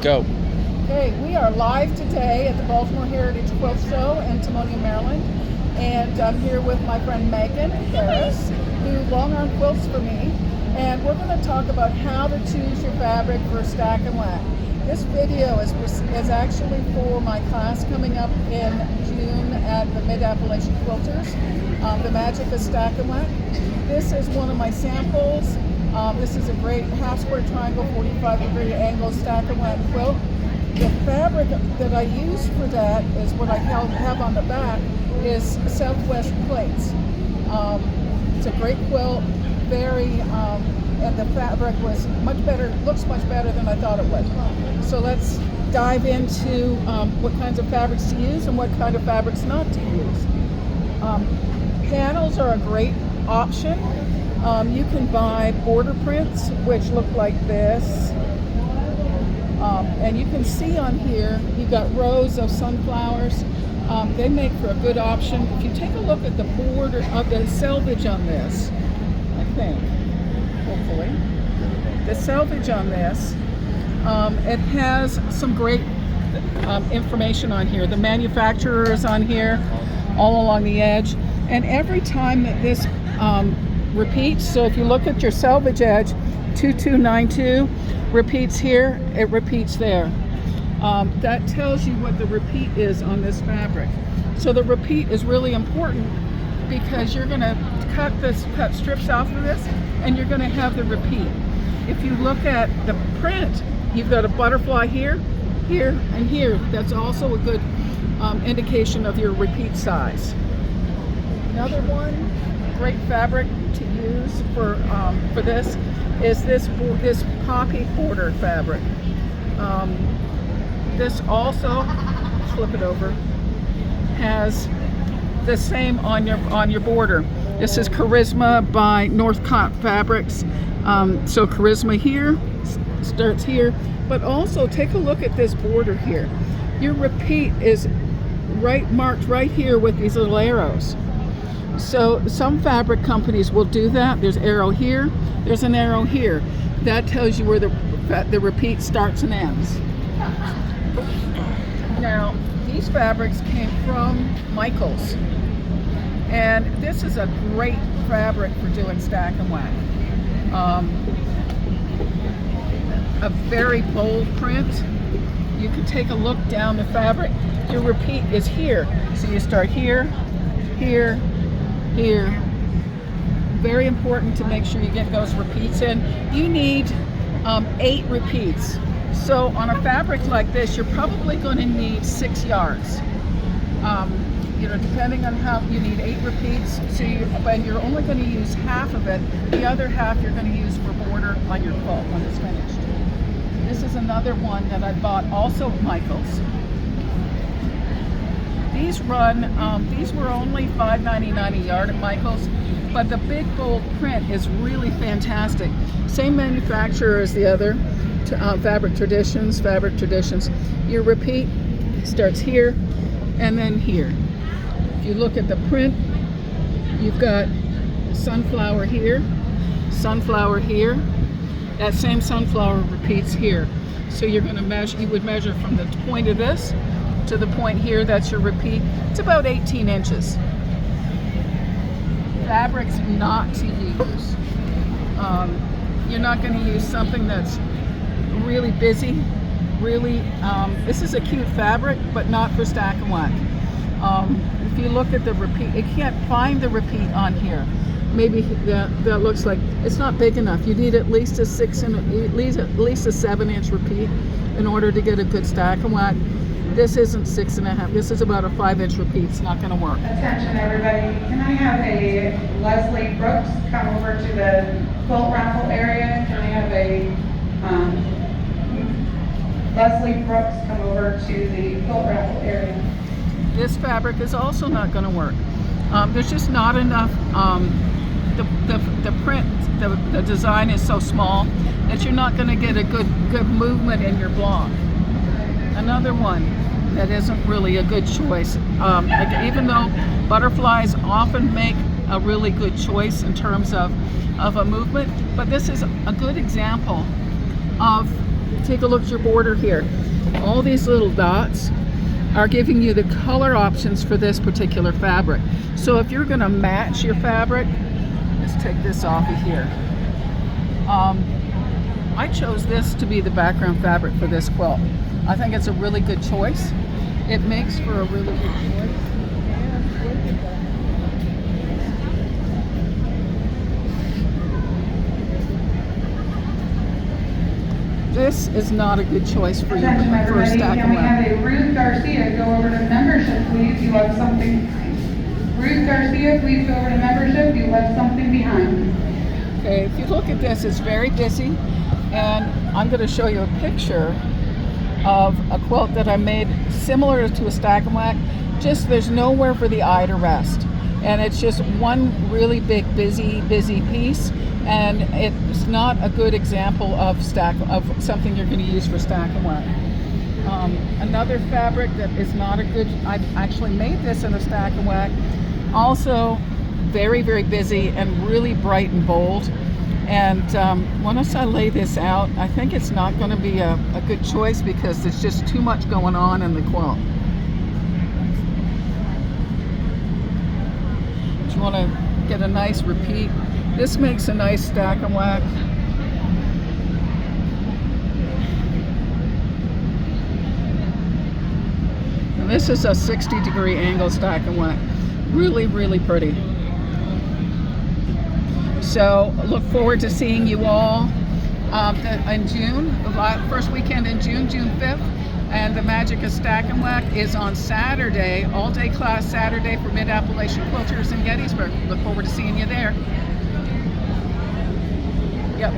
Go. Okay, we are live today at the Baltimore Heritage Quilt Show in Timonium, Maryland. And I'm here with my friend Megan Harris, who long arm quilts for me. And we're going to talk about how to choose your fabric for stack and whack. This video is actually for my class coming up in June at the Mid-Appalachian Quilters, the Magic of Stack and Whack. This is one of my samples. This is a great half square triangle, 45-degree angle stack and whack quilt. The fabric that I use for that is what I have on the back is Southwest plates. It's a great quilt, and the fabric was much better, looks much better than I thought it would. So let's dive into what kinds of fabrics to use and what kind of fabrics not to use. Panels are a great option. You can buy border prints, which look like this. And you can see on here, you've got rows of sunflowers. They make for a good option. If you take a look at the border of the selvage on this, I think, hopefully, the selvage on this, it has some great information on here. The manufacturer is on here, all along the edge. And every time that this repeats, so if you look at your selvage edge, 2292 repeats here, it repeats there. That tells you what the repeat is on this fabric. So the repeat is really important because you're going to cut strips off of this and you're going to have the repeat. If you look at the print, you've got a butterfly here, here, and here. That's also a good indication of your repeat size. Another one, great fabric to use for this is this poppy border fabric. This also, flip it over, has the same on your border. This is Charisma by Northcott Fabrics. So Charisma here starts here, but also take a look at this border here. Your repeat is marked right here with these little arrows. So some fabric companies will do that. There's an arrow here, there's an arrow here. That tells you where the repeat starts and ends. Now, these fabrics came from Michaels. And this is a great fabric for doing stack and whack. A very bold print. You can take a look down the fabric. Your repeat is here. So you start here, here, here. Very important to make sure you get those repeats in. You need 8 repeats. So on a fabric like this, you're probably going to need 6 yards. Depending on how you need 8 repeats. So you're only going to use half of it. The other half you're going to use for border on your quilt when it's finished. This is another one that I bought also at Michaels. These were only $5.99 a yard at Michaels, but the big bold print is really fantastic. Same manufacturer as the other, Fabric Traditions. Your repeat starts here and then here. If you look at the print, you've got sunflower here, sunflower here. That same sunflower repeats here. So you're going to measure. You would measure from the point of this to the point here. That's your repeat. It's about 18 inches. Fabrics not to use. You're not going to use something that's really busy. This is a cute fabric, but not for stack and whack. If you look at the repeat, it can't find the repeat on here. Maybe that looks like it's not big enough. You need at least a 7-inch repeat in order to get a good stack and whack. This isn't 6.5. This is about a 5-inch repeat. It's not going to work. Attention, everybody. Can I have a Leslie Brooks come over to the quilt raffle area? Can I have a Leslie Brooks come over to the quilt raffle area? This fabric is also not going to work. There's just not enough. The print, the design is so small that you're not going to get a good movement in your block. Another one that isn't really a good choice. Even though butterflies often make a really good choice in terms of a movement, but this is a good example of Take a look at your border here. All these little dots are giving you the color options for this particular fabric. So if you're going to match your fabric, let's take this off of here. I chose this to be the background fabric for this quilt. I think it's a really good choice. It makes for a really good choice. And look at that. This is not a good choice for your Attention everybody, stack can we of have a Ruth Garcia go over to membership, please? You left something. Ruth Garcia, please go over to membership. You left something behind. Okay, if you look at this, it's very busy, and I'm going to show you a picture of a quilt that I made similar to a stack and whack. Just there's nowhere for the eye to rest, and it's just one really big busy piece, and it's not a good example of something you're going to use for stack and whack. Another fabric that is not a good, I actually made this in a stack and whack, also very busy and really bright and bold. And once I lay this out, I think it's not going to be a good choice because there's just too much going on in the quilt. You want to get a nice repeat. This makes a nice stack and whack. And this is a 60-degree angle stack and whack. Really pretty. So look forward to seeing you all in June, the first weekend in June, June 5th. And the magic of stack and whack is on Saturday, all-day class Saturday for Mid-Appalachian Quilters in Gettysburg. Look forward to seeing you there. Yep.